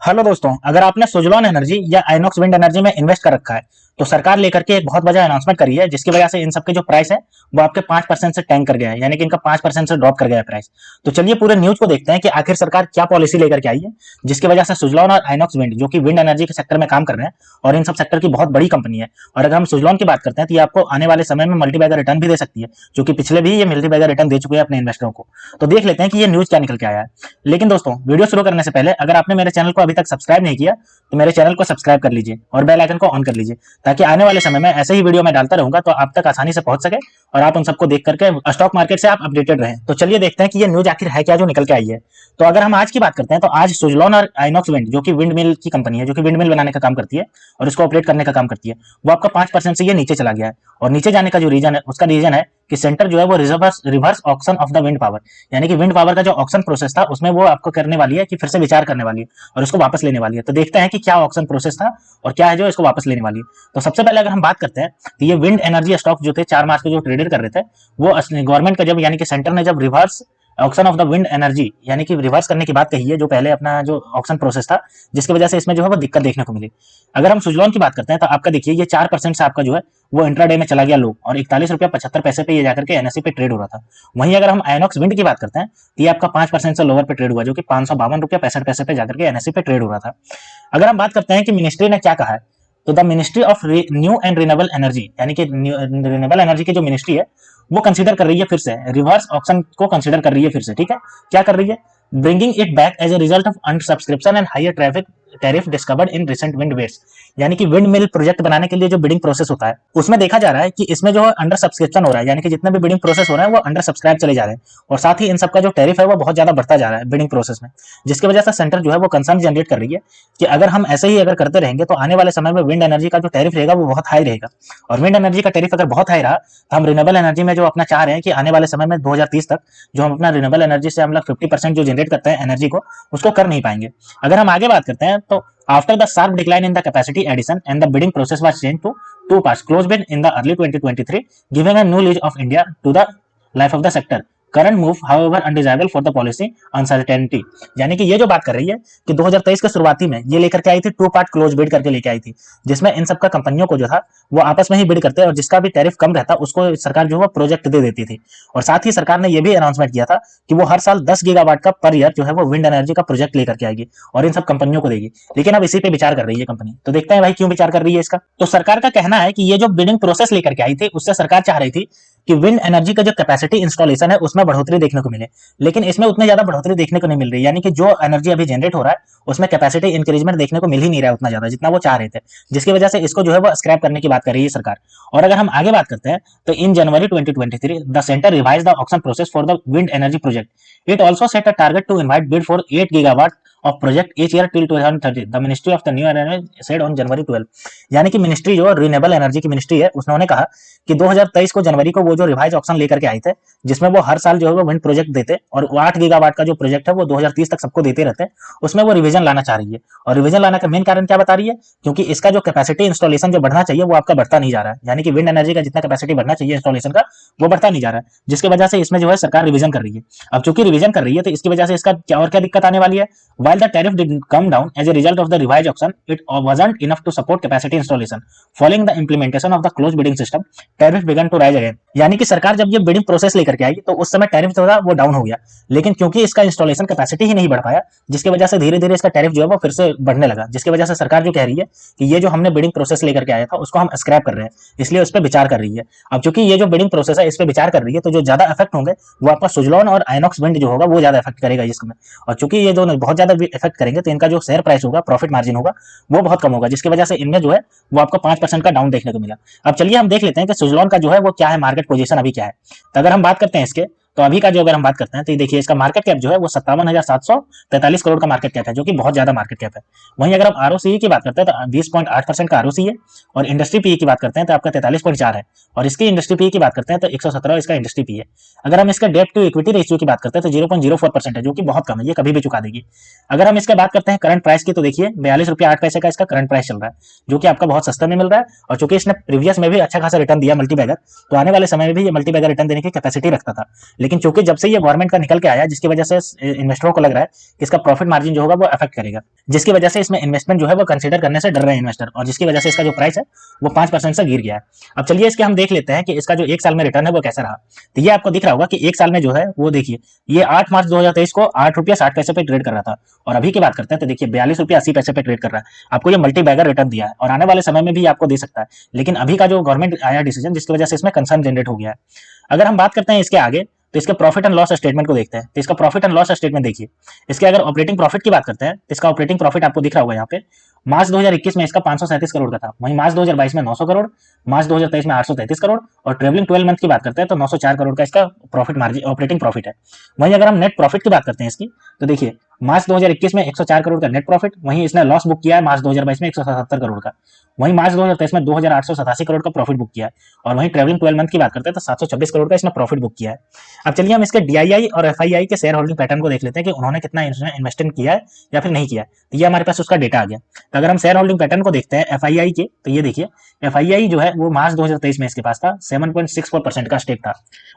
Hello दोस्तों, अगर आपने सुजलॉन एनर्जी या आइनॉक्स विंड एनर्जी में इन्वेस्ट कर रखा है तो सरकार लेकर के एक बहुत बड़ा अनाउंसमेंट करी है, जिसकी वजह से इन सबके जो प्राइस है वो आपके 5% से टैंक कर गया है, यानी कि इनका 5% से ड्रॉप कर गया है प्राइस। तो चलिए पूरे न्यूज को देखते हैं कि आखिर सरकार क्या पॉलिसी लेकर के आई है, जिसकी वजह से सुजलॉन और आइनॉक्स विंड, जो कि विंड एनर्जी के सेक्टर में काम कर रहे हैं और इन सब सेक्टर की बहुत बड़ी कंपनी है। और अगर हम सुजलॉन की बात करते हैं तो ये आपको आने वाले समय में मल्टीबैगर रिटर्न भी दे सकती है, जो कि पिछले भी ये मल्टीबैगर रिटर्न दे चुके हैं अपने इन्वेस्टरों को। तो देख लेते हैं कि ये न्यूज क्या निकल के आया है। लेकिन दोस्तों, वीडियो शुरू करने से पहले अगर आपने मेरे चैनल को अभी तक सब्सक्राइब नहीं किया तो मेरे चैनल को सब्सक्राइब कर लीजिए और बेल आइकन को ऑन कर लीजिए, ताकि आने वाले समय में ऐसे ही वीडियो मैं डालता रहूंगा तो आप तक आसानी से पहुंच सके और आप उन सबको देख करके स्टॉक मार्केट से आप अपडेटेड रहें। तो चलिए देखते हैं कि ये न्यूज आखिर है क्या जो निकल के आई है। तो अगर हम आज की बात करते हैं तो आज सुजलॉन और आइनॉक्स विंड, जो कि विंड मिल की कंपनी है, जो कि विंड मिल बनाने का काम करती है और इसको ऑपरेट करने का काम करती है, वो आपका 5% से ये नीचे चला गया है। और नीचे जाने का जो रीजन है, उसका रीजन है कि सेंटर जो है वो reverse auction of the wind power, यानी कि विंड पावर का जो ऑक्शन प्रोसेस था उसमें वो आपको करने वाली है कि फिर से विचार करने वाली है और उसको वापस लेने वाली है। तो देखते हैं कि क्या ऑक्शन प्रोसेस था और क्या है जो इसको वापस लेने वाली है। तो सबसे पहले अगर हम बात करते हैं तो ये विंड एनर्जी स्टॉक जो थे 4 मार्च को जो ट्रेडेड कर रहे थे, वो गवर्नमेंट का जब, यानी कि सेंटर ने जब reverse auction of the wind energy, यानी कि रिवर्स करने की बात कही है, जो पहले अपना जो ऑक्शन प्रोसेस था, जिसकी वजह से इसमें जो है वो दिक्कत देखने को मिली। अगर हम सुजलॉन की बात करते हैं तो आपका देखिए ये 4% से आपका जो है वो इंट्राडे में चला गया लो और 41 रुपया 75 पैसे पे ये जाकर के एनएससी पे ट्रेड हो रहा था। वहीं अगर हम आइनॉक्स विंड की बात करते हैं तो ये आपका 5% से लोअर पे ट्रेड हुआ, जो कि 552 रुपया 65 पैसे पे जाकर के एनएससी पे ट्रेड हो रहा था। अगर हम बात करते हैं कि मिनिस्ट्री ने क्या कहा है, तो the ministry of new and renewable energy, यानी कि रिन्यूएबल एनर्जी की जो मिनिस्ट्री है वो कंसीडर कर रही है फिर से रिवर्स ऑप्शन को कंसीडर कर रही है फिर से। ठीक है, क्या कर रही है? Bringing it back as a result of under subscription and higher traffic tariff discovered in recent wind weights, यानी कि विंड मिल प्रोजेक्ट बनाने के लिए जो बिडिंग प्रोसेस होता है उसमें देखा जा रहा है कि इसमें जो अंडर सब्सक्रिप्शन हो रहा है, यानी कि जितने भी बिडिंग प्रोसेस हो रहे हैं वो अंडर सब्सक्राइब चले जा रहे हैं और साथ ही इन सबका जो टैरिफ है वो बहुत ज्यादा बढ़ता जा रहा है बिडिंग प्रोसेस में, जिसकी वजह से सेंटर जो है वो कंसर्न जनरेट कर रही है कि अगर हम ऐसे ही अगर करते रहेंगे तो आने वाले समय में विंड एनर्जी का जो टैरिफ रहेगा वो बहुत हाई रहेगा। और विंड एनर्जी का टैरिफ अगर बहुत हाई रहा तो हम रिन्यूएबल एनर्जी में जो अपना चाह रहे हैं कि आने वाले समय में 2030 तक जो हम अपना रिन्यूएबल एनर्जी से हम लोग 50% जो जनरेट करते हैं एनर्जी को, उसको कर नहीं पाएंगे। अगर हम आगे बात करते हैं तो after the sharp decline in the capacity addition and the bidding process was changed to two parts, close bid in the early 2023, giving a new lease of India to the life of the sector. Current move however undesirable for the policy uncertainty, यानी कि ये जो बात कर रही है कि 2023 के शुरुआती में ये लेकर के आई थी 2 पार्ट क्लोज बिड करके लेके आई थी, जिसमें इन सबका कंपनियों को जो था वो आपस में ही बिड करते और जिसका भी टैरिफ कम रहता उसको सरकार जो है प्रोजेक्ट दे देती थी। और साथ ही सरकार ने ये भी अनाउंसमेंट किया था कि वो हर साल 10 गीगावाट का पर ईयर जो है वो विंड एनर्जी का प्रोजेक्ट लेकर के आएगी और इन सब कंपनियों को देगी। लेकिन अब इसी पे विचार कर रही है कंपनी, तो देखते हैं भाई क्यों विचार कर रही है इसका। तो सरकार का कहना है कि ये जो बिडिंग प्रोसेस लेकर के आई थी उससे सरकार चाह रही थी कि विंड एनर्जी का जो कैपेसिटी इंस्टॉलेशन है उसमें बढ़ोतरी देखने को मिले, लेकिन इसमें उतनी ज्यादा बढ़ोतरी देखने को नहीं मिल रही, यानी कि जो एनर्जी अभी जनरेट हो रहा है उसमें कैपेसिटी इंक्रीजमेंट देखने को मिल ही नहीं रहा है उतना ज्यादा जितना वो चाह रहे थे, जिसकी वजह से इसको जो है वो स्क्रैप करने की बात कर रही है सरकार। और अगर हम आगे बात करते हैं तो in January 2023 the centre revise the auction process for the wind energy project. It also set a target to invite bid for 8 gigawatt of project each year till 2030, the ministry of the new energy said on January 12। यानी कि ministry जो renewable energy की ministry है उन्होंने कहा कि 2023 को जनवरी को वो जो रिवाइज ऑक्शन लेकर के आए थे, जिसमें वो हर साल जो है वो विंड प्रोजेक्ट देते और 8 गीगावाट का जो प्रोजेक्ट है वो 2030 तक सबको देते रहते हैं, उसमें वो रिवीजन लाना चाह रही है। और रिवीजन लाने का मेन कारण क्या बता रही है, क्योंकि इसका जो कैपेसिटी इंस्टॉलेशन जो बढ़ना चाहिए वो आपका बढ़ता नहीं जा रहा है, यानी कि विंड एनर्जी का जितना कैपेसिटी बढ़ना चाहिए इंस्टॉलेशन का वो बढ़ता नहीं जा रहा है, जिसकी वजह से इसमें जो है सरकार रिवीजन कर रही है। अब चूंकि रिवीजन कर रही है तो इसकी वजह से इसका क्या दिक्कत आने वाली है। While the tariff did come down as a result of the revised auction, it wasn't enough to support capacity installation. Following the implementation of the closed bidding system, tariff began to rise again। यानी कि सरकार जब ये bidding process लेकर के आई तो उस समय टैरिफ जो था वो डाउन हो गया, लेकिन क्योंकि इसका इंस्टॉलेशन कैपेसिटी ही नहीं बढ़ पाया, जिसकी वजह से धीरे धीरे इसका टैरिफ जो है वो फिर से बढ़ने लगा, जिसकी वजह से सरकार जो कह रही है कि ये जो हमने बिडिंग प्रोसेस लेकर के आया था उसको हम स्क्रैप कर रहे हैं, इसलिए उस पर विचार कर रही है। अब चूंकि ये जो बिडिंग प्रोसेस है इस पर विचार कर रही है तो जो ज्यादा इफेक्ट होंगे वो आपका सुजलॉन और आइनॉक्स विंड जो होगा वो ज्यादा इफेक्ट करेगा इसमें। और चूंकि ये दोनों बहुत ज्यादा इफेक्ट करेंगे तो इनका जो शेयर प्राइस होगा, प्रॉफिट मार्जिन होगा, वो बहुत कम होगा, जिसकी वजह से इनमें जो है वो आपको 5% का डाउन देखने को मिला। अब चलिए हम देख लेते हैं कि सुजलॉन का जो है वो क्या है, मार्केट पोजीशन अभी क्या है। तो अगर हम बात करते हैं इसके, तो अभी का जो अगर हम बात करते हैं तो देखिए इसका मार्केट कैप जो है वो 57,743 करोड़ का मार्केट कैप है, जो कि बहुत ज्यादा मार्केट कैप है। वहीं अगर हम आरओसीई की बात करते हैं तो 20.8% का आरओसी है, और इंडस्ट्री पी की बात करते हैं तो आपका 43.4 है, और इसकी इंडस्ट्री पी की बात करते हैं तो 117 इसका इंडस्ट्री पी है। अगर हम इसका डेट टू इक्विटी रेशियो की बात करते हैं तो 0.04% है, जो कि बहुत कम है, ये कभी भी चुका देगी। अगर हम इसके बात करते हैं करंट प्राइस की, तो देखिए 42 रुपया 8 पैसे का इसका करंट प्राइस चल रहा है, जो कि आपका बहुत सस्ते में मिल रहा है। और चूंकि इसने प्रीवियस में भी अच्छा खासा रिटर्न दिया मल्टीबैगर, तो आने वाले समय में भी ये मल्टीबैगर रिटर्न देने की कैपेसिटी रखता था। लेकिन चूंकि जब से ये गवर्नमेंट का निकल के आया, जिसकी वजह से इन्वेस्टरों को लग रहा है कि इसका प्रॉफिट मार्जिन जो होगा वो अफेक्ट करेगा, जिसकी वजह से इसमें इन्वेस्टमेंट जो है वो कंसीडर करने से डर रहे हैं इन्वेस्टर, और जिसकी वजह से इसका जो प्राइस है वो 5% से गिर गया है। अब चलिए इसके हम देख लेते हैं कि इसका जो 1 साल में रिटर्न है वो कैसा रहा। तो ये आपको दिख रहा होगा कि 1 साल में जो है वो देखिए, ये 8 मार्च 2023 को 8 रुपया 60 पैसे पे ट्रेड कर रहा था, और अभी की बात करते हैं तो देखिए 42 रुपया 80 पैसे पे ट्रेड कर रहा है। आपको ये मल्टी बैगर रिटर्न दिया है, और आने वाले समय में भी आपको दे सकता है। लेकिन अभी का जो गवर्नमेंट आया डिसीजन, जिसकी वजह से इसमें कंसर्न जनरेट हो गया है। अगर हम बात करते हैं इसके आगे, तो इसके प्रॉफिट एंड लॉस स्टेटमेंट को देखते हैं। तो इसका प्रॉफिट एंड लॉस स्टेटमेंट देखिए, इसके अगर ऑपरेटिंग प्रॉफिट की बात करते हैं तो इसका ऑपरेटिंग प्रॉफिट आपको दिख रहा होगा यहाँ पे। मार्च 2021 में इसका 537 करोड़ का था, वहीं मार्च 2022 में 900 करोड़, मार्च 2023 में 833 करोड़, और ट्रेवलिंग 12 मंथ की बात करते हैं तो 904 करोड़ का इसका प्रॉफिट मार्जिन ऑपरेटिंग प्रॉफिट है। वहीं अगर हम नेट प्रॉफिट की बात करते हैं इसकी, तो देखिए मार्च 2021 में 104 करोड़ का नेट प्रॉफिट, वहीं इसने लॉस बुक किया है मार्च 2022 में 177 करोड़ का। वहीं मार्च 2023 में 2887 करोड़ का प्रॉफिट बुक किया है, और वहीं ट्रेवलिंग 12 मंथ की बात करते हैं तो 726 करोड़ का इसने प्रॉफिट बुक किया है। अब चलिए हम इसके डीआईआई और एफआईआई के शेयर होल्डिंग पैटर्न को देख लेते हैं कि उन्होंने कितना इन्वेस्टमेंट किया है या फिर नहीं किया है। तो ये हमारे पास उसका डेटा आ गया। तो अगर हम शेयर होल्डिंग पैटर्न को देखते हैं एफआईआई के, तो ये देखिए एफआईआई जो है वो मार्च 2023 में इसके पास था 7.64% का स्टेक था।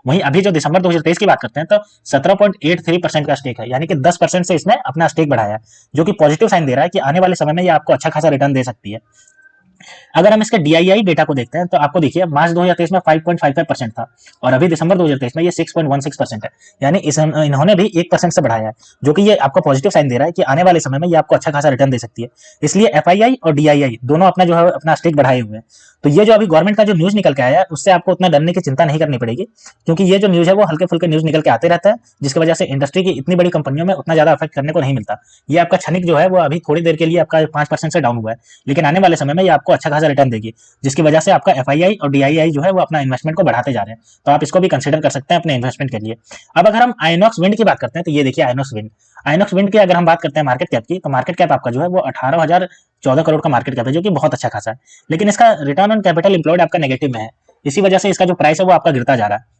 वहीं अभी जो दिसंबर 2023 की बात करते हैं तो 17.83% का स्टेक है, यानी कि 10% से इसने अपना स्टेक बढ़ाया, जो कि पॉजिटिव साइन दे रहा है कि आने वाले समय में ये आपको अच्छा खासा रिटर्न दे सकती है। अगर हम इसके डीआईआई डेटा को देखते हैं तो आपको देखिए मार्च 2023 में 5.55% था, और अभी दिसंबर 2023 में ये 6.16% है, यानी इन्होंने भी 1% से बढ़ाया है, जो कि ये आपको पॉजिटिव साइन दे रहा है कि आने वाले समय में ये आपको अच्छा खासा रिटर्न दे सकती है। इसलिए एफआईआई और डीआईआई दोनों अपना जो है अपना स्टेक बढ़ाए हुए हैं। तो ये जो अभी गवर्नमेंट का जो न्यूज निकल के आया है, उससे आपको उतना डरने की चिंता नहीं करनी पड़ेगी, क्योंकि ये जो न्यूज है वो हल्के फुल्के न्यूज निकल के आते रहता है, जिसकी वजह से इंडस्ट्री की इतनी बड़ी कंपनियों में उतना ज्यादा इफेक्ट करने को नहीं मिलता। ये आपका क्षणिक जो है वो अभी थोड़ी देर के लिए आपका 5% से डाउन हुआ है, लेकिन आने वाले समय में ये आपको अच्छा खासा रिटर्न देगी, जिसकी वजह से आपका एफआईआई और डीआईआई जो है वो अपना इन्वेस्टमेंट को बढ़ाते जा रहे हैं। तो आप इसको भी कंसिडर कर सकते हैं अपने इन्वेस्टमेंट के लिए। अब अगर हम आइनॉक्स विंड की बात करते हैं, तो ये देखिए आइनॉक्स विंड की अगर हम बात करते हैं मार्केट कैप की, तो मार्केट कैप आपका जो है वो 18,014 करोड़ का मार्केट कैप है, जो कि बहुत अच्छा खासा है। लेकिन इसका रिटर्न ऑन कैपिटल एम्प्लॉयड आपका नेगेटिव में है, इसी वजह से इसका जो प्राइस है वो आपका गिरता जा रहा है।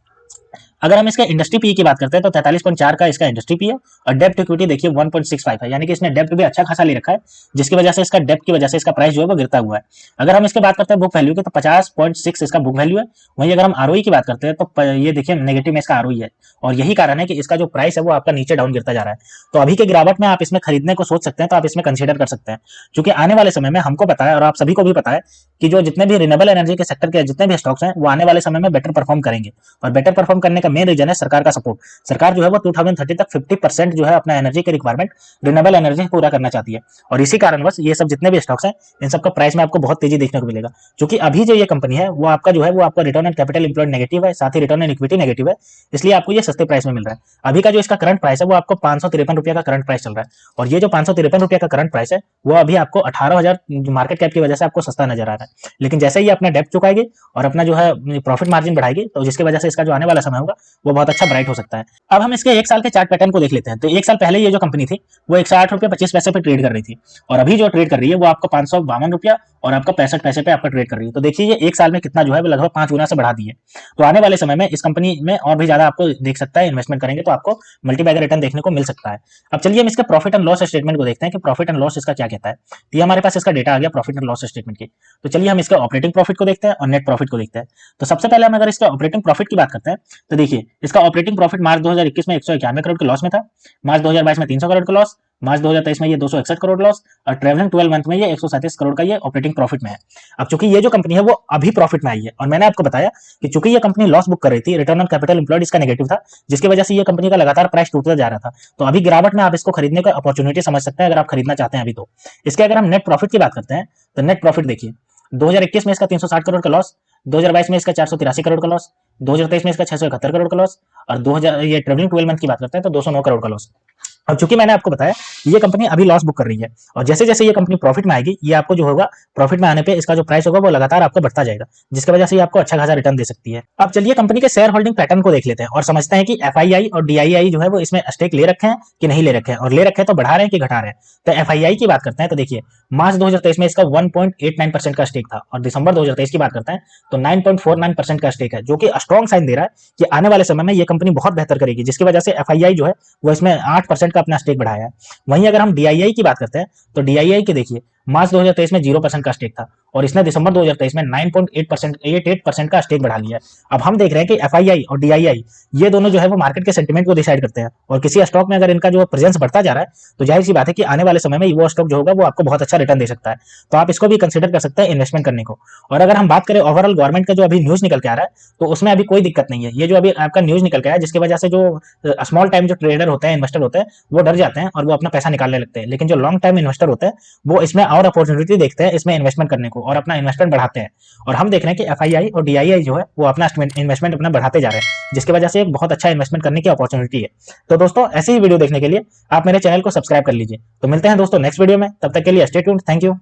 अगर हम इसके इंडस्ट्री पी की बात करते हैं तो 43.4 का इसका इंडस्ट्री पी है, और डेप्ट इक्विटी देखिए 1.65 है, यानी कि इसने डेप्ट भी अच्छा खासा ले रखा है, जिसकी वजह से इसका डेप्ट की वजह से इसका प्राइस जो है वो गिरता हुआ है। अगर हम इसके बात करते हैं बुक वैल्यू की, तो 50.6 इसका बुक वैल्यू है। वहीं अगर हम आरओई की बात करते हैं तो ये देखिए नेगेटिव में इसका आरओई है, और यही कारण है कि इसका जो प्राइस है वो आपका नीचे डाउन गिरता जा रहा है। तो अभी के गिरावट में आप इसमें खरीदने को सोच सकते हैं, तो आप इसमें कंसिडर कर सकते हैं, क्योंकि आने वाले समय में हमको पता है और आप सभी को भी पता है कि जो जितने भी रिन्यूएबल एनर्जी के सेक्टर के जितने भी स्टॉक्स हैं वो आने वाले समय में बेटर परफॉर्म करेंगे, और बेटर परफॉर्म करने का मेन रीजन है सरकार का सपोर्ट। सरकार जो है वो 2030 तक 50% जो है अपना एनर्जी के रिक्वायरमेंट रिन्यूएबल एनर्जी पूरा करना चाहती है, और इसी कारणवश ये सब जितने भी स्टॉक्स हैं इन सबका प्राइस में आपको बहुत तेजी देखने को मिलेगा। क्योंकि अभी जो ये कंपनी है वो आपका जो है वो आपका return on capital employed negative है, साथ ही रिटर्न ऑन इक्विटी नेगेटिव है, इसलिए आपको ये सस्ते प्राइस में मिल रहा है। अभी का जो इसका करंट प्राइस है वो आपको 553 रुपया का करंट प्राइस चल रहा है, और ये जो 553 रुपया का करंट प्राइस है वो अभी आपको 18,000 मार्केट कैप की वजह से आपको सस्ता नजर आ रहा है। लेकिन जैसे ही अपना डेप्ट चुकाएगी और अपना जो है प्रॉफिट मार्जिन बढ़ाएगी, तो जिसकी वजह से इसका जो आने वाला समय होगा वो बहुत अच्छा ब्राइट हो सकता है। अब हम इसके 1 साल के चार्ट पैटर्न को देख लेते हैं। तो 1 साल पहले ये जो कंपनी थी वो 108 रुपये 25 पैसे पे ट्रेड कर रही थी, और अभी जो ट्रेड कर रही है वो आपको 552 रुपया और आपका 65 पैसे पे आपका ट्रेड कर रही है। तो देखिए ये 1 साल में कितना जो है लगभग 5 गुना से बढ़ा दी है। तो आने वाले समय में इस कंपनी में और भी ज्यादा आपको देख सकता है, इन्वेस्टमेंट करेंगे तो आपको मल्टीबैगर रिटर्न देखने को मिल सकता है। अब चलिए हम इसके प्रॉफिट एंड लॉस स्टेटमेंट को देखते हैं कि प्रॉफिट एंड लॉस इसका क्या कहता है। तो ये हमारे पास इसका डेटा आ गया प्रॉफिट एंड लॉस स्टेटमेंट की। तो चलिए हम इसके ऑपरेटिंग प्रॉफिट को देखते हैं और नेट प्रॉफिट को देखते हैं। तो सबसे पहले हम अगर इसके ऑपरेटिंग प्रॉफिट की बात करते हैं, तो देखिए इसका ऑपरेटिंग प्रॉफिट मार्च 2021 में 191 करोड़ के लॉस में था, मार्च 2022 में 300 करोड़ का लॉस, मार्च 2023 में ये 261 करोड़ लॉस, और ट्रेवलिंग 12 मंथ में ये 137 करोड़ का ये ऑपरेटिंग प्रॉफिट में है। अब चूंकि ये जो कंपनी है वो अभी प्रॉफिट में आई है, और मैंने आपको बताया कि चूंकि ये कंपनी लॉस बुक कर रही थी, रिटर्न ऑन कैपिटल एम्प्लॉयड इसका नेगेटिव था, जिसकी वजह से ये कंपनी का लगातार प्राइस टूटता जा रहा था। तो अभी गिरावट में आप इसको खरीदने का अपॉर्चुनिटी समझ सकते हैं अगर आप खरीदना चाहते हैं अभी। तो इसके अगर हम नेट प्रॉफिट की बात करते हैं, तो नेट प्रॉफिट देखिए 2021 में इसका 360 करोड़ का लॉस, 2022 में इसका 483 करोड़ का लॉस, 2023 में इसका 671 करोड़ का लॉस, और 2000 ये ट्रेवलिंग 12 मंथ की बात करते हैं तो 209 करोड़ का लॉस। अब चूंकि मैंने आपको बताया ये कंपनी अभी लॉस बुक कर रही है, और जैसे जैसे ये कंपनी प्रॉफिट में आएगी, ये आपको जो होगा प्रॉफिट में आने पे इसका जो प्राइस होगा वो लगातार आपको बढ़ता जाएगा, जिसकी वजह से ये आपको अच्छा खासा रिटर्न दे सकती है। अब चलिए कंपनी के शेयर होल्डिंग पैटर्न को देख लेते हैं और समझते हैं कि एफआईआई और डीआईआई जो है वो इसमें स्टेक ले रखे हैं कि नहीं ले रखे हैं, और ले रखे हैं तो बढ़ा रहे हैं कि घटा रहे हैं। तो एफआईआई की बात करते हैं तो देखिए मार्च 2023 में इसका 1.89% का स्टेक था, और दिसंबर 2023 की बात करते हैं तो 9.49% का स्टेक है, जो कि स्ट्रॉन्ग साइन दे रहा है कि आने वाले समय में ये कंपनी बहुत बेहतर करेगी, जिसकी वजह से एफआईआई जो है वो इसमें 8% का अपना स्टेक बढ़ाया है। वहीं अगर हम डीआईआई की बात करते हैं तो डीआईआई के देखिए मार्च 2023 में 0% का स्टेक था और इसने दिसंबर 2023 में 9.8% का स्टेक बढ़ा लिया है। अब हम देख रहे हैं कि एफआईआई और डीआईआई ये दोनों जो है वो मार्केट के सेंटिमेंट को डिसाइड करते हैं, और किसी स्टॉक में अगर इनका जो प्रेजेंस बढ़ता जा रहा है तो जाहिर सी बात है कि आने वाले समय में वो स्टॉक जो होगा वो आपको बहुत अच्छा रिटर्न दे सकता है। तो आप इसको भी कंसिडर कर सकते हैं इन्वेस्टमेंट करने को। और अगर हम बात करें ओवरऑल गवर्नमेंट का जो अभी न्यूज निकल के आ रहा है, तो उसमें अभी कोई दिक्कत नहीं है। ये जो अभी आपका न्यूज निकल के आया जिसकी वजह से जो स्मॉल टाइम जो ट्रेडर होते हैं, इन्वेस्टर होते हैं, वो डर जाते हैं और वो अपना पैसा निकालने लगते हैं। लेकिन जो लॉन्ग टाइम इन्वेस्टर होते हैं वो इसमें और अपॉर्चुनिटी देखते हैं इसमें इन्वेस्टमेंट करने को और अपना इन्वेस्टमेंट बढ़ाते हैं। और हम देख रहे हैं कि एफआईआई और डीआईआई जो है वो अपना इन्वेस्टमेंट अपना बढ़ाते जा रहे हैं, जिसकी वजह से एक बहुत अच्छा इन्वेस्टमेंट करने की अपॉर्चुनिटी है। तो दोस्तों ऐसी ही वीडियो देखने के लिए आप मेरे चैनल को सब्सक्राइब कर लीजिए। तो मिलते हैं दोस्तों नेक्स्ट वीडियो में, तब तक के लिए स्टे ट्यून्ड। Thank you.